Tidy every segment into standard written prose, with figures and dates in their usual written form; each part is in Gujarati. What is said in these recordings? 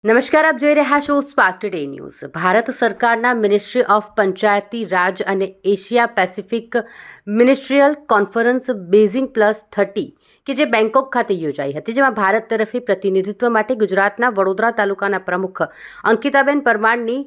નમસ્કાર, આપ જોઈ રહ્યા છો સ્પાર્ક ટુડે ન્યૂઝ. ભારત સરકારના મિનિસ્ટ્રી ઓફ પંચાયતી રાજ અને Asia Pacific ministerial conference basing +30 કે જે બેંકોક ખાતે યોજાઈ હતી, જેમાં ભારત તરફથી પ્રતિનિધિત્વ માટે ગુજરાતના વડોદરા તાલુકાના પ્રમુખ અંકિતાબેન પરમારની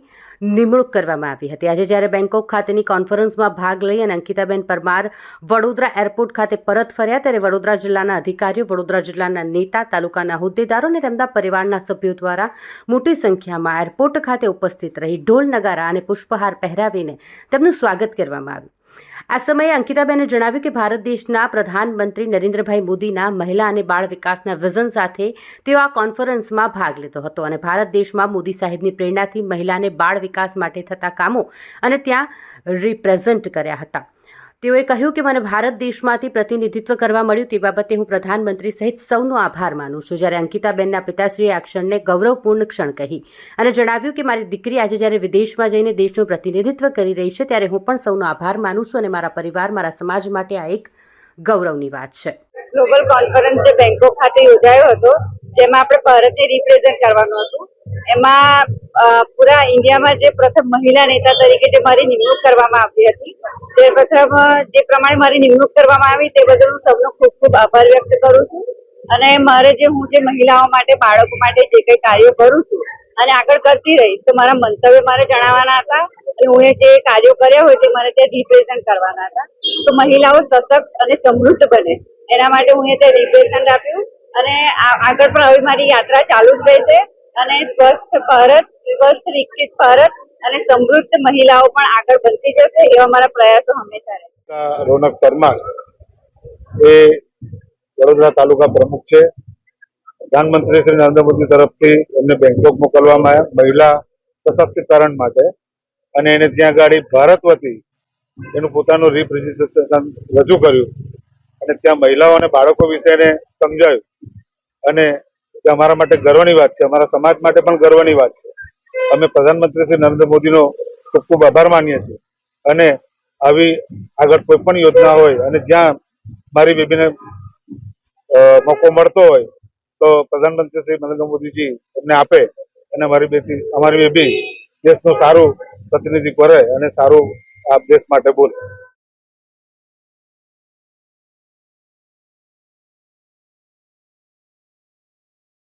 નિમણૂક કરવામાં આવી હતી. આજે જ્યારે બેંકોક ખાતેની કોન્ફરન્સમાં ભાગ લઈ અને અંકિતાબેન પરમાર વડોદરા એરપોર્ટ ખાતે પરત ફર્યા, ત્યારે વડોદરા જિલ્લાના અધિકારીઓ, વડોદરા જિલ્લાના નેતા, તાલુકાના હોદ્દેદારો અને તેમના પરિવારના સભ્યો દ્વારા મોટી સંખ્યામાં એરપોર્ટ ખાતે ઉપસ્થિત રહી ઢોલ નગારા અને પુષ્પહાર પહેરાવીને તેમનું સ્વાગત કરવામાં આવ્યું. આ સમયે અંકિતાબેને જણાવ્યું કે ભારત દેશના પ્રધાનમંત્રી નરેન્દ્રભાઈ મોદીના મહિલા અને બાળ વિકાસના વિઝન સાથે તેઓ આ કોન્ફરન્સમાં ભાગ લીધો હતો અને ભારત દેશમાં મોદી સાહેબની પ્રેરણાથી મહિલા અને બાળ વિકાસ માટે થતા કામો અને ત્યાં રિપ્રેઝન્ટ કર્યા હતા. તેઓએ કહ્યું કે મને ભારત દેશમાંથી પ્રતિનિધિત્વ કરવા મળ્યું તે બાબતે હું પ્રધાનમંત્રી સહિત સૌનો આભાર માનું છું. જ્યારે અંકિતાબેનના પિતાશ્રીએ આ ક્ષણને ગૌરવપૂર્ણ ક્ષણ કહી અને જણાવ્યું કે મારી દીકરી આજે જ્યારે વિદેશમાં જઈને દેશનું પ્રતિનિધિત્વ કરી રહી છે, ત્યારે હું પણ સૌનો આભાર માનું છું અને મારા પરિવાર, મારા સમાજ માટે આ એક ગૌરવની વાત છે. ગ્લોબલ કોન્ફરન્સ જે બેંકોક ખાતે યોજાયો હતો, જેમાં આપણે ભારતને રિપ્રેઝન્ટ કરવાનું હતું. એમાં પૂરા ઇન્ડિયામાં જે પ્રથમ મહિલા નેતા તરીકે જે મારી નિમણૂક કરવામાં આવી હતી, તે પ્રથમ જે પ્રમાણે મારી નિમણૂક કરવામાં આવી તે બદલ હું સૌનો ખૂબ ખૂબ આભાર વ્યક્ત કરું છું. અને મારે હું જે મહિલાઓ માટે, બાળકો માટે જે કંઈ કાર્યો કરું છું અને આગળ કરતી રહીશ, તો મારા મંતવ્ય મારે જણાવવાના હતા કે હું જે કાર્યો કર્યા હોય તે મારે ત્યાં રિપ્રેઝન્ટ કરવાના હતા. તો મહિલાઓ સશક્ત અને સમૃદ્ધ બને એના માટે હું ત્યાં રિપ્રેઝન્ટ આપ્યું અને આગળ પણ હવે મારી યાત્રા ચાલુ જ રહેશે અને સ્વસ્થ ભારત, સ્વસ્થ વિકસિત ભારત અને સમૃદ્ધ મહિલાઓ પણ આગળ બનતી જશે એવા મારા પ્રયાસો હંમેશા રહે. રોનક પરમાર એ વડોદરા તાલુકા પ્રમુખ છે. પ્રધાનમંત્રી શ્રી નરેન્દ્ર મોદી તરફથી એમને બેંકોક મોકલવામાં આવ્યા મહિલા સશક્તિકરણ માટે, અને એને ત્યાં ગાડી ભારત વતી એનું પોતાનું રિપ્રેઝન્ટેશન રજૂ કર્યું અને ત્યાં મહિલાઓ અને બાળકો વિશે એને સમજાયું. અને અમારા માટે ગર્વની વાત છે, અમારા સમાજ માટે પણ ગર્વની વાત છે. અમે પ્રધાનમંત્રી શ્રી નરેન્દ્ર મોદીનો ખૂબ ખૂબ આભાર માનીએ છીએ અને આવી આગળ કોઈ પણ યોજના હોય અને જ્યાં મારી બેબીને મોકો મળતો હોય તો પ્રધાનમંત્રી શ્રી નરેન્દ્ર મોદીજી એમને આપે અને અમારી બેબી દેશનું સારું પ્રતિનિધિત્વ કરે અને સારું આ દેશ માટે બોલે.